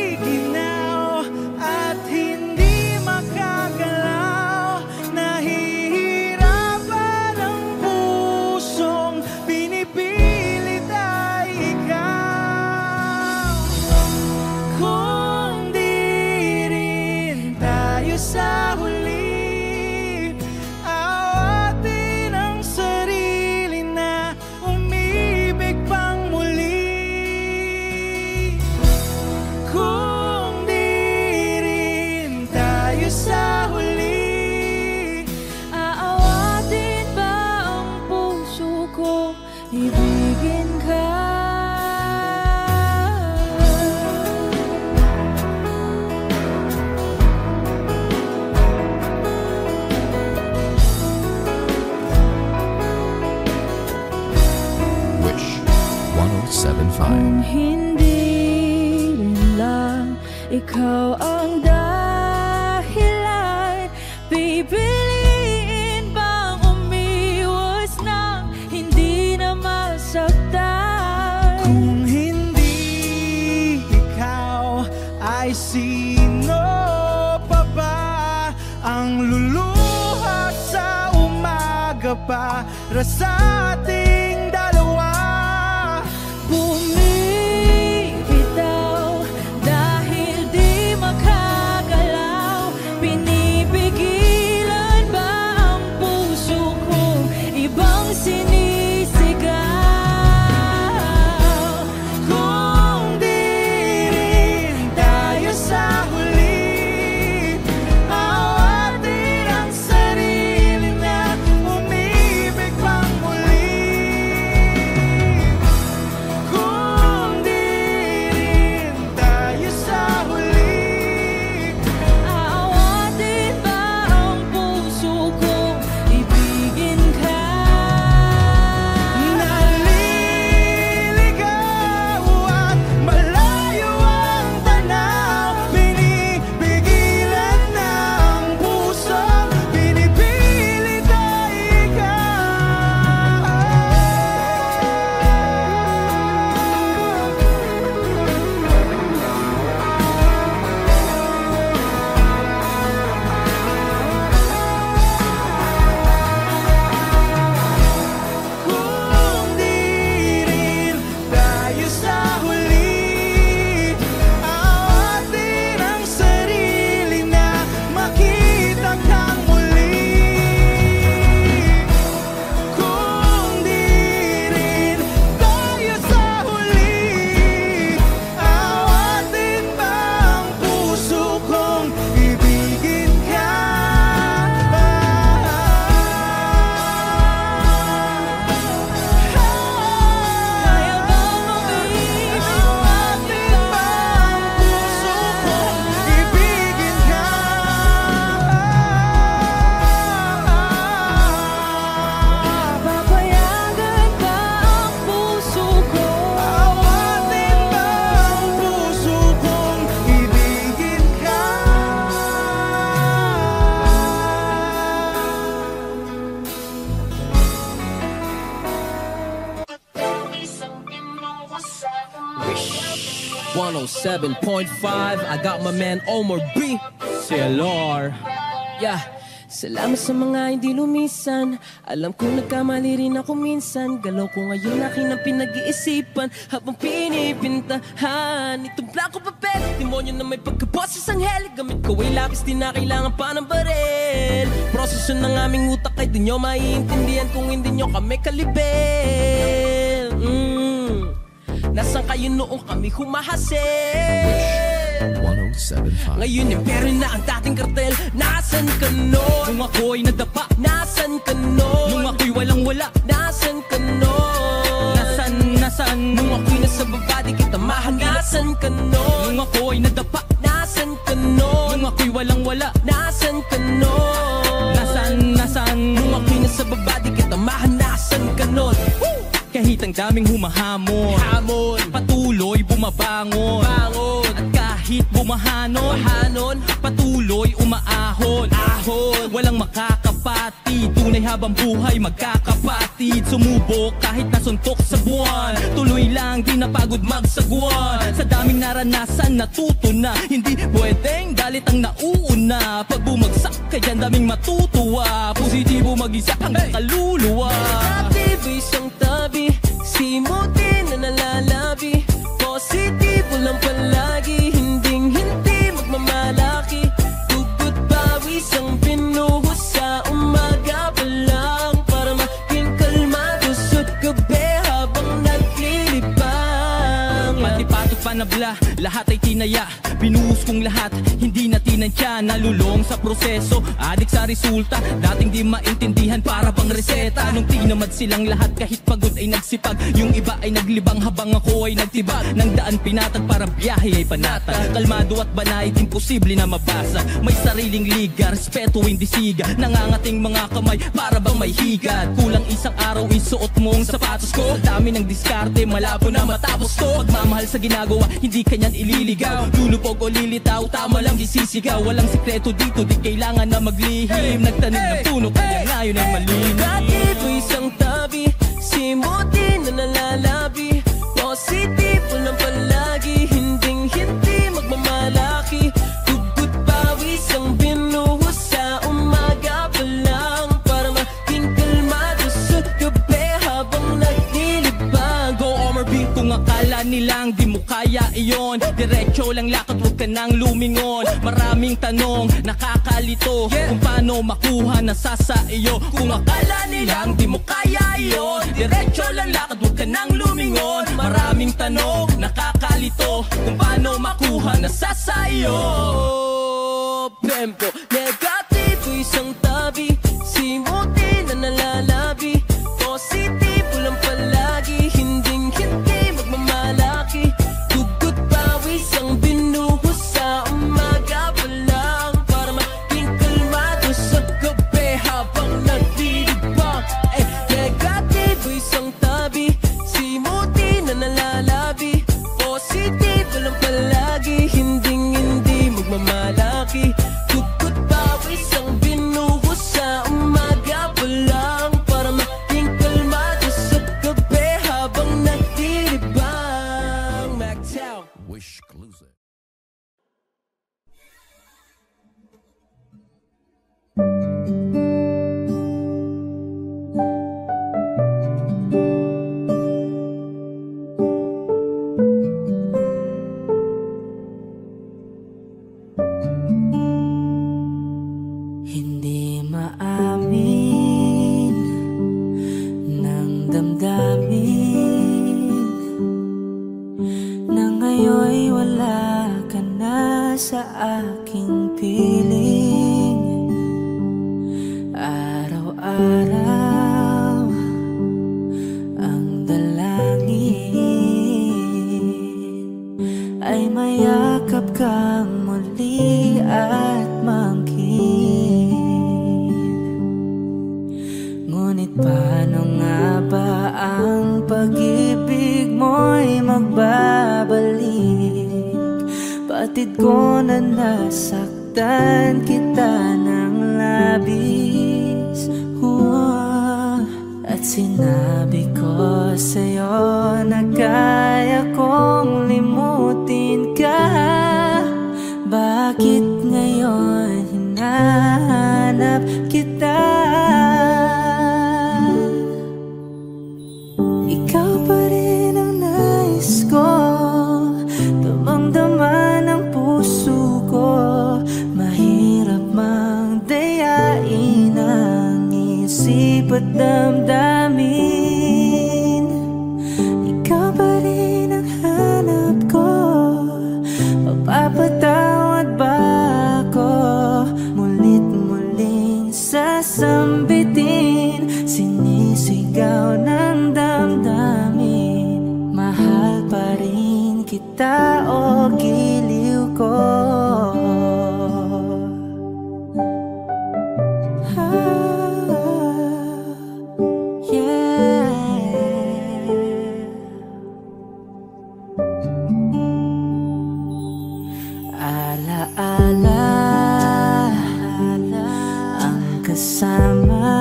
Giniginaw at hindi makagalaw, nahihirapan ang pusong pinipilit ay ikaw. Kung di sa huli. Awatin ang sarili na umibig pang muli. Kung di rin tayo sa huli, aawatin ba ang puso ko, ibigin ka? Kung hindi rin lang ikaw ang dahilan, pipiliin bang umiwas na hindi na masaktan? kung hindi ikaw ay sino pa ba ang luluha sa umaga para sa ating dalawa? Bumibitaw dahil di makagalaw, pinipigilan ba ang puso ko, ibang sinisigaw? Kung di rin tayo sa huli, awatin ang sarili na umibig pang muli. Kung di rin tayo sa huli, Aawatin ba ang puso ko, ibigin ka? naliligaw at malayo ang tanaw, pinipigilan ng puso, pinipilit ay ikaw. Kung di rin tayo sa huli, awatin ang sarili na makita kang muli. Kung di rin tayo sa huli, awatin ba ang puso kong ibigin ka? Kaya bang umibig? Awatin ba ang puso kong ibigin ka? Papayagan ba ang puso ko? Awatin ba ang puso kong ibigin ka? Wish 107.5. I got my man Omar B. CLR. Yeah. Salamat sa mga hindi lumisan. Alam ko nagkamali rin ako minsan. Galaw ko ngayon akin ang pinag-iisipan habang pinipintahan itong blanco papel. Demonyo na may pagkaboses ang heli. Gamit ko ay lapis, di na kailangan pa ng baril. Proseso ng aming utak ay di nyo maiintindihan kung hindi nyo kami kalibel. Nasaan kayo noong kami humahasil? 107.5. Ngayon pero na ang dating kartel. Nasaan ka nun? Nung ako'y nadapa. Nasaan ka nun? Nung ako'y walang-wala. Nasaan ka nun? Nasaan? Nung ako'y nasa baba di kita mahan. Nasaan ka nun? Nung ako'y nadapa. Nasaan ka nun? Nung ako'y walang-wala. Nasaan ka nun? Nasaan? Nung ako'y nasa baba di kita mahan. Nasaan ka nun? Kahit ang daming humahamon, patuloy bumabangon. At kahit bumahanon, patuloy umaahon. Walang makakapatid, tunay habang buhay magkakapatid. Sumubok kahit nasuntok sa buwan, tuloy lang di napagod magsagwan. Sa daming naranasan natuto na, hindi pwedeng galit ang nauuna. Pag bumagsak kaya daming matutuwa, positibo mag-isa hanggang kaluluwa. Tabi isang tabi, simutin na nalalabi. Positibo lang palagi, hindi magmamalaki. Tugot pa pinaya, binuhos kong lahat, hindi na tinansya. Nalulong sa proseso, adik sa resulta. Dating di maintindihan, para bang reseta. Nung tinamad silang lahat, kahit pagod ay nagsipag. Yung iba ay naglibang habang ako ay nagtibag. Nang daan pinatag, para biyahe ay panatag. Kalmado at banayad, imposible na mabasa. May sariling liga, respeto hindi siga. Nangangating mga kamay, para bang may higat. Kulang isang araw, isuot mo ang sapatos ko. Sa dami ng diskarte, malabo na matapos to. Pagmamahal sa ginagawa, hindi kanyan ililigaw. Lulupog o lilitaw, tama lang di sisigaw. Walang sikreto dito, di kailangan na maglihim. Nagtanim ng puno, kaya ngayon ay malinis. Dati ko isang tabi, simuti na nalalabi. Positive lang palagi, hinding-hindi magmamalaki. Dugot pawis ang binuhos sa umaga pa lang, para maging kalmado sa gabi habang naglilibang. Go Omarby, kung akala nilang di mo kaya iyon, diretso lang lakad, huwag ka nang lumingon. Maraming tanong, nakakalito, kung paano makuha nasasa iyo. Kung akala nilang di mo kaya iyon, diretso lang lakad, huwag ka nang lumingon. Maraming tanong, nakakalito, kung paano makuha nasasa iyo. Tempo, negatibo isang tabi, simuti na nalalabi. Positibo lang palagi, hinding-hindi magmamalaki. Dugot pawis ang binuhos sa umaga pa lang, para maging kalmado sa gabi habang naglilibang. Negatibo isang tabi, simuti na nalalabi. Positibo lang palagi, hinding-hindi magmamalaki. Dugot pawis ang binuhos sa umaga pa lang, para maging kalmado sa gabi habang naglilibang. Magtown Wish exclusive. Hindi maamin ng damdamin na ngayon'y wala ka na sa aking piling. Araw-araw ang dalangin ay mayakap kang muli at mangkin. Ngunit paano nga ba ang pag-ibig mo'y magbabalik? Batid ko na nasaktan kita ng labis. At sinabi ko sa'yo na kaya kong limutin ka. Bakit ngayon hinahanap kita? Ikaw pa rin ang nais ko, damang-dama ng puso ko. Mahirap mang dayain ang isip at damdamin. Ikaw pa rin ang hanap ko, mapapatawad ba ako? Mulit-muling sasambitin, sinisigaw ng damdamin. Mahal pa rin kita o giliw ko? Alaala ang kasama,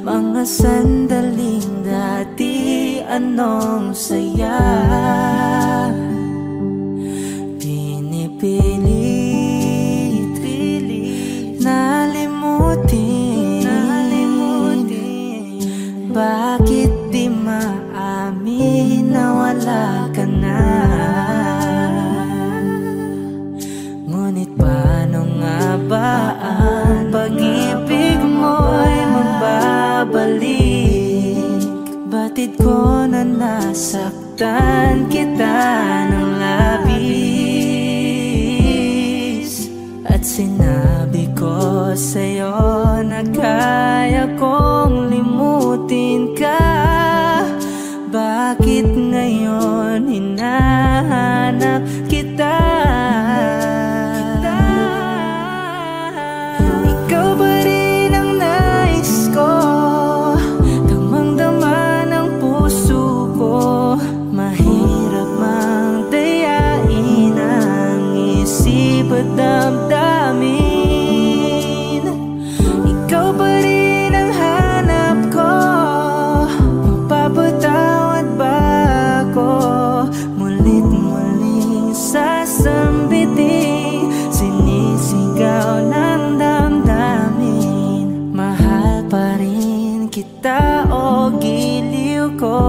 mga sandaling dati, anong saya. Pinipilit nalimutin, bakit di maamin na wala ka na? Ngunit paano nga ba ang pag-ibig mo'y magbabalik? Batid ko na nasaktan kita Sinabi ko sa'yo na kaya kong limutin ka. Bakit ngayon hinahanap kita? Ikaw ba rin ang nais ko? Damang-dama ng puso ko. Mahirap mang dayain ang isip at damdamin. Ikaw pa rin ang hanap ko. Mapapatawad ba ako? Mulit muling sasambitin, sinisigaw ng damdamin. Mahal pa rin kita o giliw ko.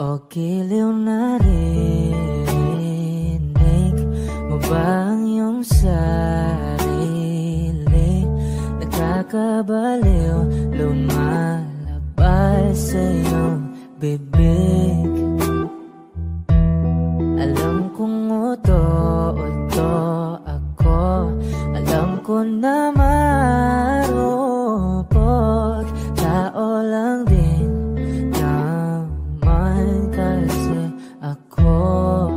O giliw na rinig mo ba ang iyong sarili? Nakakabaliw, lumalabas sa iyong bibig. Alam kong uto-uto ako, alam ko na marupok, tao lang din kasi ako.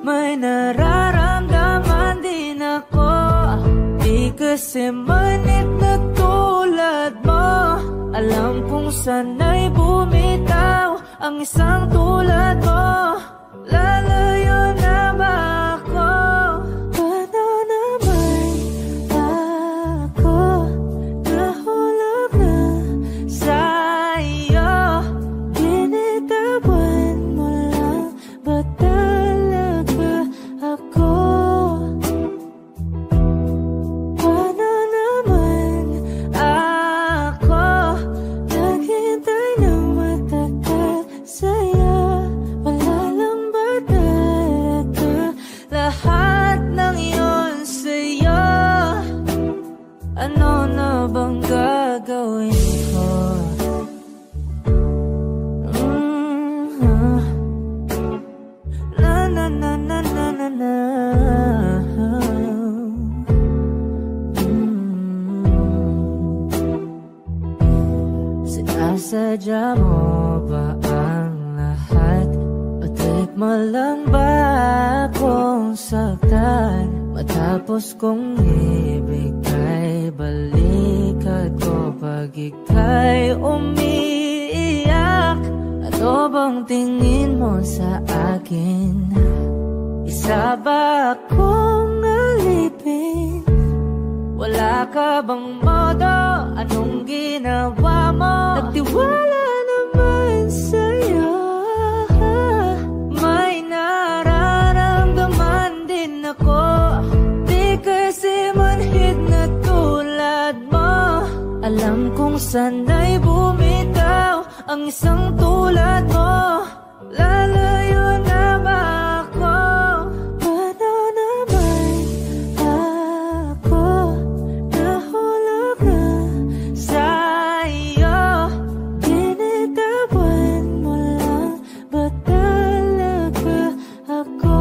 May nararamdaman din ako, di kasi manit na tulad mo. Alam kong sana'y bumitaw ang isang tulad mo. Lalayo na ba ako? Paano naman ako nahulog na sa'yo? Binitawan mo lang ba talaga ako? Paano naman ako naghintay ng matagal sa'yo? Wala lang ba talaga lahat ng iyon sa'yo? Ano na bang gagawin ko? Na na na na na na na. Sinasadya mo ba ang lahat? O trip mo lang ba akong saktan? Matapos kong ibigay balikat ko pag ika'y umiiyak. Ano bang tingin mo sa akin? Isa ba akong alipin? Wala ka bang modo? Anong ginawa mo? Nagtiwala naman sa'yo. May nararamdaman din ako, di kasi manhid na tulad mo. Alam kong sana'y bumitaw ang isang tulad mo. Lalayo na ba ako? Paano naman ako nahulog na sa'yo? Binitawan mo lang ba talaga ako?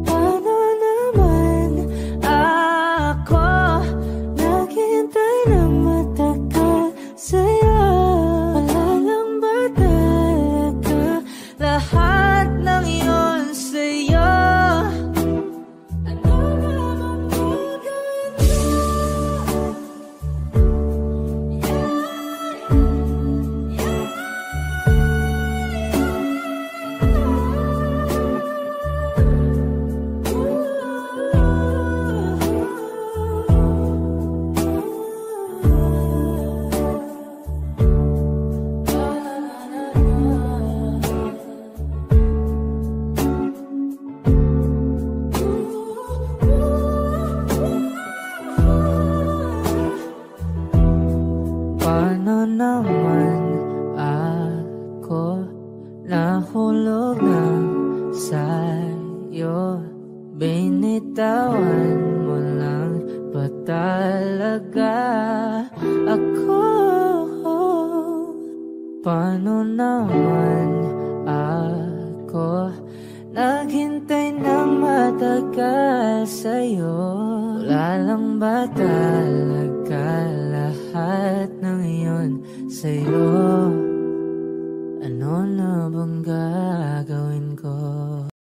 Paano hulog ng sayo. Binitawan mo lang ba talaga ako? Paano naman ako naghintay ng matagal sa'yo? Wala lang ba talaga